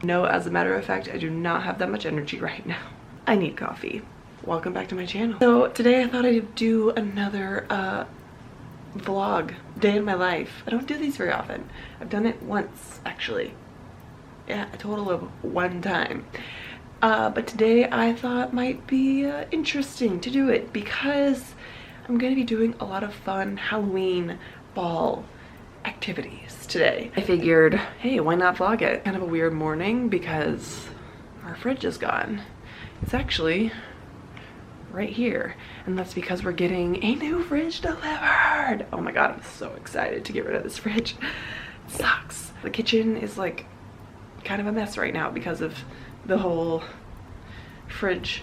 No, as a matter of fact, I do not have that much energy right now. I need coffee. Welcome back to my channel. So today I thought I'd do another vlog, day in my life. I don't do these very often. I've done it once, actually. Yeah, a total of one time. But today I thought might be interesting to do it because I'm gonna be doing a lot of fun Halloween ball activities today. I figured, hey, why not vlog it? Kind of a weird morning because our fridge is gone. It's actually right here, and that's because we're getting a new fridge delivered. Oh my god, I'm so excited to get rid of this fridge. It sucks. The kitchen is like kind of a mess right now because of the whole fridge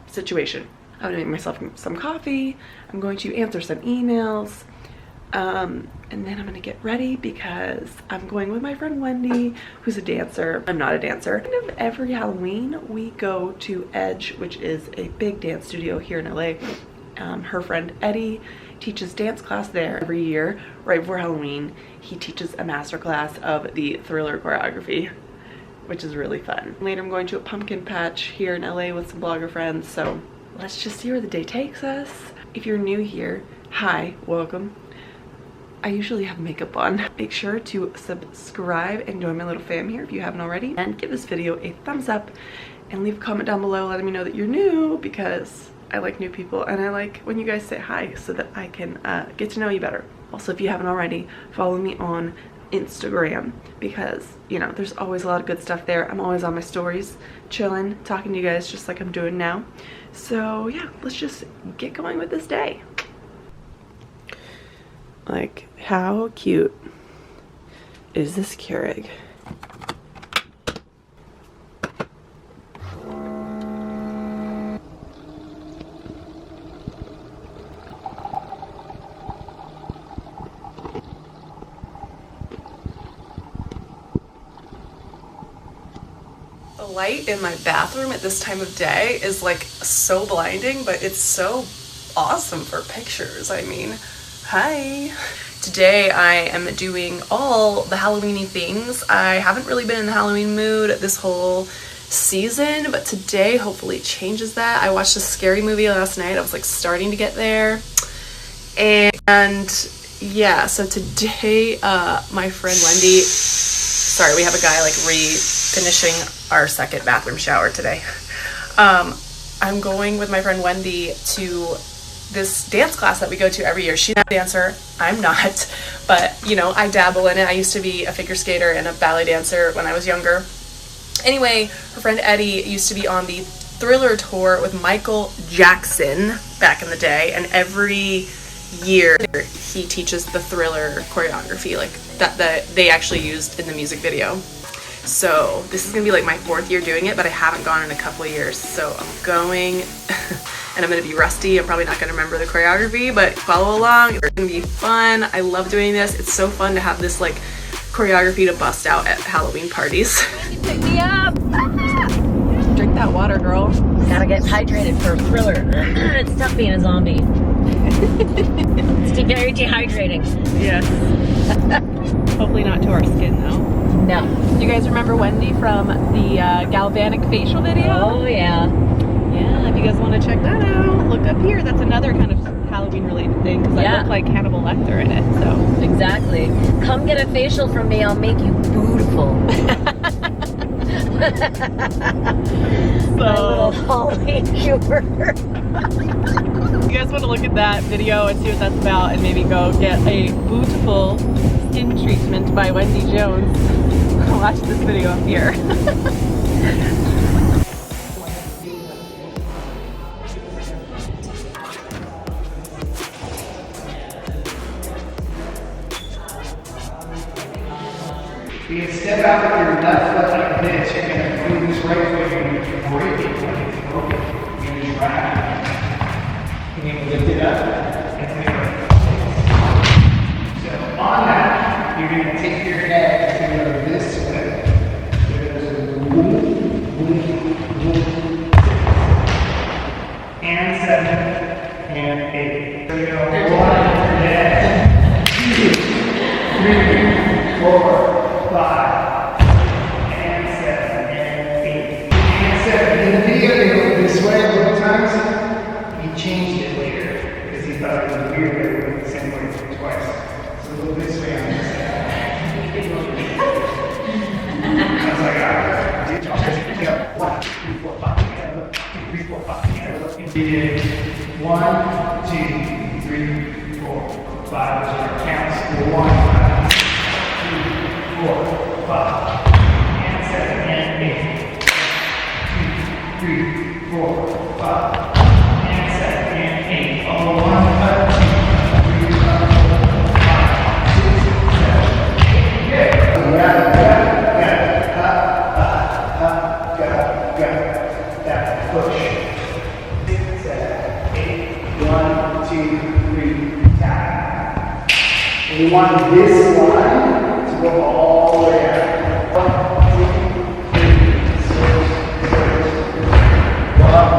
situation. I'm gonna make myself some coffee. I'm going to answer some emails. And then I'm gonna get ready because I'm going with my friend Wendy, who's a dancer. I'm not a dancer. Kind of every Halloween we go to Edge, which is a big dance studio here in LA. Her friend Eddie teaches dance class there every year. Right before Halloween, he teaches a master class of the Thriller choreography, which is really fun. Later I'm going to a pumpkin patch here in LA with some blogger friends, so let's just see where the day takes us. If you're new here, hi, welcome. I usually have makeup on. Make sure to subscribe and join my little fam here if you haven't already, and give this video a thumbs up and leave a comment down below letting me know that you're new, because I like new people and I like when you guys say hi so that I can get to know you better. Also, if you haven't already, follow me on Instagram because, you know, there's always a lot of good stuff there. I'm always on my stories, chilling, talking to you guys just like I'm doing now. So yeah, let's just get going with this day. Like, how cute is this Keurig? The light in my bathroom at this time of day is like so blinding, but it's so awesome for pictures. I mean, hi. Today I am doing all the Halloween-y things. I haven't really been in the Halloween mood this whole season, but today hopefully changes that. I watched a scary movie last night. I was like starting to get there. And yeah, so today my friend Wendy, sorry, we have a guy like finishing our second bathroom shower today. I'm going with my friend Wendy to this dance class that we go to every year. She's a dancer, I'm not, but you know, I dabble in it. I used to be a figure skater and a ballet dancer when I was younger. Anyway, her friend Eddie used to be on the Thriller tour with Michael Jackson back in the day, and every year he teaches the Thriller choreography, like that they actually used in the music video. So this is gonna be like my 4th year doing it, but I haven't gone in a couple of years, so I'm going. And I'm gonna be rusty. I'm probably not gonna remember the choreography, but follow along. It's gonna be fun. I love doing this. It's so fun to have this like choreography to bust out at Halloween parties. Pick me up! Drink that water, girl. Gotta get hydrated for Thriller. It's tough being a zombie. It's very dehydrating. Yes. Hopefully not to our skin though. No. You guys remember Wendy from the galvanic facial video? Oh yeah. Yeah, if you guys want to check that out, look up here. That's another kind of Halloween related thing because I look like Hannibal Lecter in it. So exactly. Come get a facial from me. I'll make you beautiful. My little Holly Huber. You guys want to look at that video and see what that's about, and maybe go get a beautiful skin treatment by Wendy Jones. Watch this video up here. You can step out with your left foot like this. You're going to move this right foot. You're going to break it when it's broken. You're going to just ride it. And you lift it up and take it. So on that, you're going to take your head and go this way. So it goes boom, boom, boom. And 7 and 8. So you go 1, yeah. 2, 3, 4. 5 and 7. Begin. 1, 2, 3, 4, 5. Those are our counts. 1, 2, 4, 5. And 7 and 8. 2, 3, 4, 5. And 7 and 8. All 1, 2, 3, 4, 5, 6, 7, 8. Good. Push. 6, 7, 8. 1, 2, 3, tap. And we want this line to go all the way out. 1, 2, 3, switch, go up.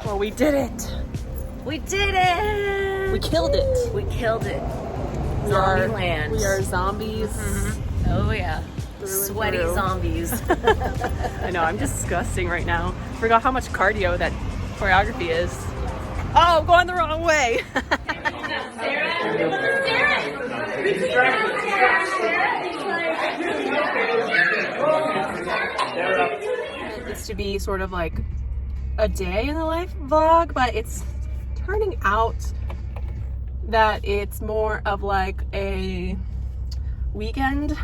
Well, we did it. We did it! We killed it. We killed it. We are, Zombie land. we are zombies. Oh yeah. Through and Sweaty through. zombies. I know, I'm disgusting right now. Forgot how much cardio that choreography is. Oh, I'm going the wrong way. This to be sort of like a day in the life vlog, but it's turning out that it's more of like a weekend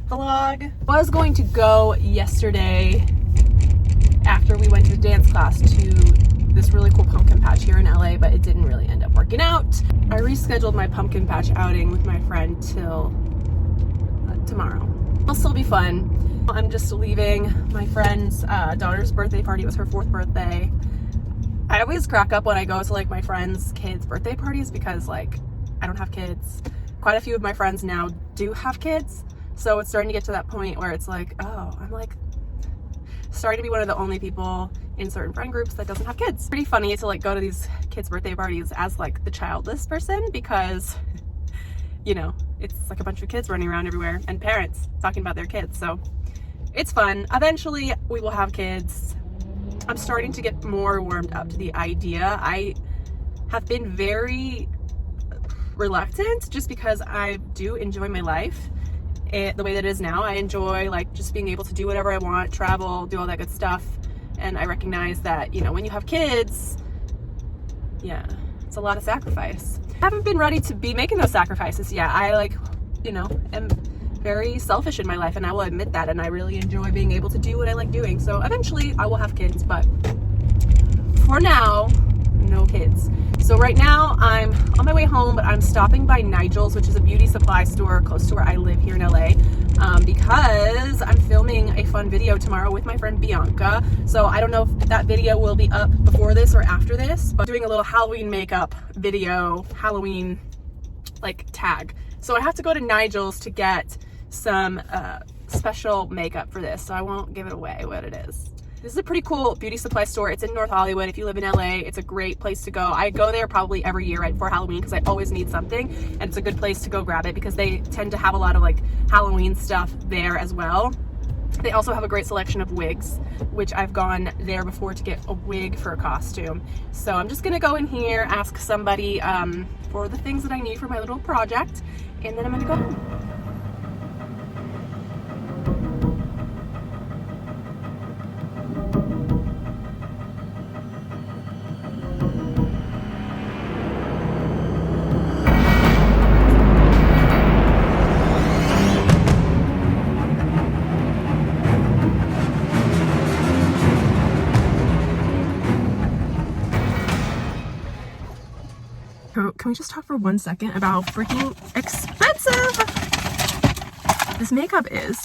vlog. I was going to go yesterday after we went to the dance class to this really cool pumpkin patch here in LA, but it didn't really end up working out. I rescheduled my pumpkin patch outing with my friend till tomorrow. It'll still be fun. I'm just leaving my friend's daughter's birthday party. It was her 4th birthday. I always crack up when I go to like my friends' kids' birthday parties because like I don't have kids. Quite a few of my friends now do have kids. So it's starting to get to that point where it's like, oh, I'm like starting to be one of the only people in certain friend groups that doesn't have kids. Pretty funny to like go to these kids' birthday parties as like the childless person because, you know, it's like a bunch of kids running around everywhere and parents talking about their kids. So it's fun. Eventually we will have kids. I'm starting to get more warmed up to the idea. I have been very reluctant just because I do enjoy my life the way that it is now. I enjoy like just being able to do whatever I want, travel, do all that good stuff. And I recognize that, you know, when you have kids, yeah, it's a lot of sacrifice. I haven't been ready to be making those sacrifices yet. I like, you know, am very selfish in my life, and I will admit that, and I really enjoy being able to do what I like doing. So eventually I will have kids, but for now, no kids. So right now I'm on my way home, but I'm stopping by Nigel's, which is a beauty supply store close to where I live here in LA, because I'm filming a fun video tomorrow with my friend Bianca. So I don't know if that video will be up before this or after this, but doing a little Halloween makeup video, Halloween like tag. So I have to go to Nigel's to get some special makeup for this, so I won't give it away what it is. This is a pretty cool beauty supply store. It's in North Hollywood. If you live in LA, it's a great place to go. I go there probably every year right before Halloween because I always need something, and it's a good place to go grab it because they tend to have a lot of like Halloween stuff there as well. They also have a great selection of wigs, which I've gone there before to get a wig for a costume. So I'm just gonna go in here, ask somebody for the things that I need for my little project, and then I'm gonna go home. Can we just talk for 1 second about how freaking expensive this makeup is?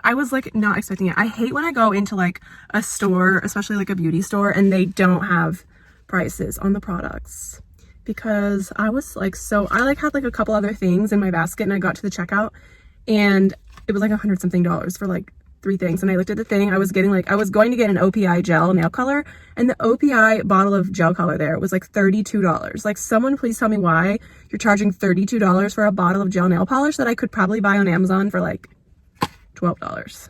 I was like not expecting it. I hate when I go into like a store, especially like a beauty store, and they don't have prices on the products, because I was like, I like had like a couple other things in my basket, and I got to the checkout and it was like $100 something for like 3 things, and I looked at the thing. I was going to get an OPI gel nail color, and the OPI bottle of gel color there was like $32. Like, someone please tell me why you're charging $32 for a bottle of gel nail polish that I could probably buy on Amazon for like $12.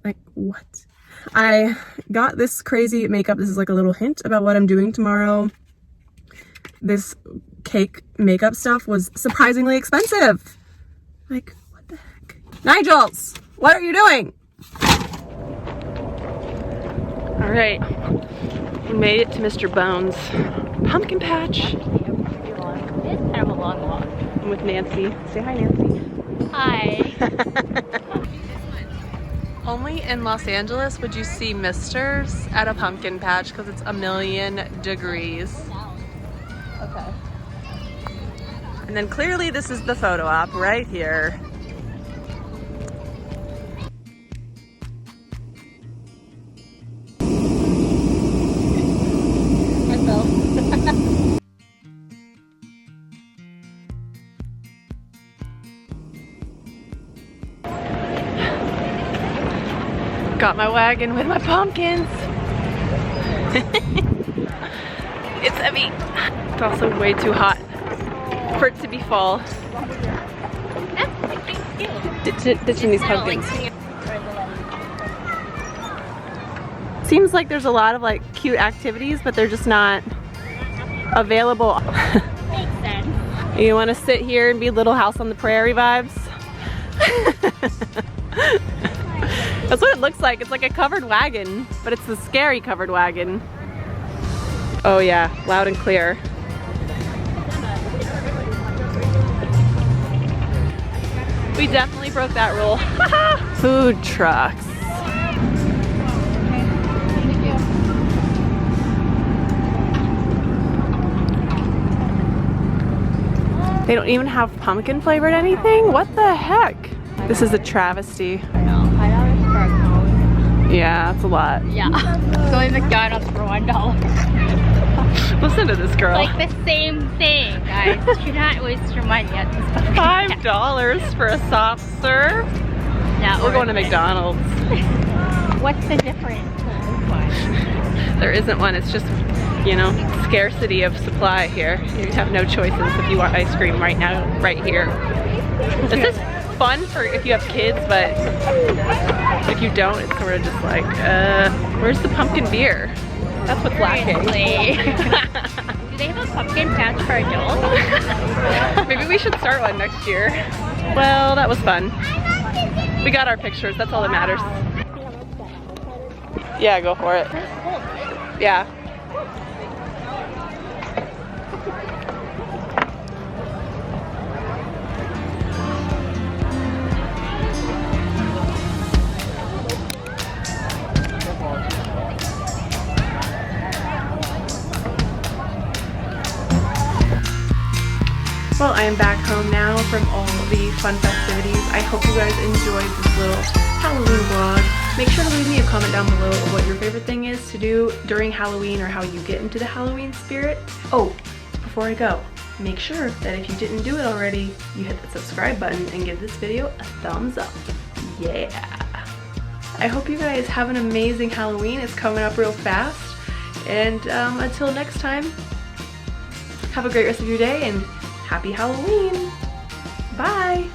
Like, what? I got this crazy makeup. This is like a little hint about what I'm doing tomorrow. This cake makeup stuff was surprisingly expensive. Like, what the heck? Nigel's, what are you doing? All right, we made it to Mr. Bones' pumpkin patch. It's kind of a long walk. I'm with Nancy. Say hi, Nancy. Hi. Only in Los Angeles would you see misters at a pumpkin patch because it's 1,000,000 degrees. Okay. And then clearly this is the photo op right here. Got my wagon with my pumpkins. It's heavy. It's also way too hot for it to be fall. Ditching these pumpkins. Seems like there's a lot of like cute activities, but they're just not available. Makes sense. You want to sit here and be Little House on the Prairie vibes? That's what it looks like. It's like a covered wagon, but it's the scary covered wagon. Oh yeah, loud and clear. We definitely broke that rule. Food trucks. They don't even have pumpkin flavored anything? What the heck? This is a travesty. Yeah, that's a lot. Yeah. Going to McDonald's for $1. Listen to this girl. Like the same thing, guys. Do not waste your money at this point. $5 for a soft serve? No, We're going to McDonald's. What's the difference? There isn't one. It's just, you know, scarcity of supply here. You have no choices if you want ice cream right now, right here. This is fun for if you have kids, but if you don't, it's sort of just like, where's the pumpkin beer? That's what's lacking. Do they have a pumpkin patch for adults? Maybe we should start one next year. Well, that was fun. We got our pictures. That's all that matters. Yeah, go for it. Yeah. I am back home now from all the fun festivities. I hope you guys enjoyed this little Halloween vlog. Make sure to leave me a comment down below of what your favorite thing is to do during Halloween or how you get into the Halloween spirit. Oh, before I go, make sure that if you didn't do it already, you hit the subscribe button and give this video a thumbs up. Yeah. I hope you guys have an amazing Halloween. It's coming up real fast. And until next time, have a great rest of your day and happy Halloween. Bye.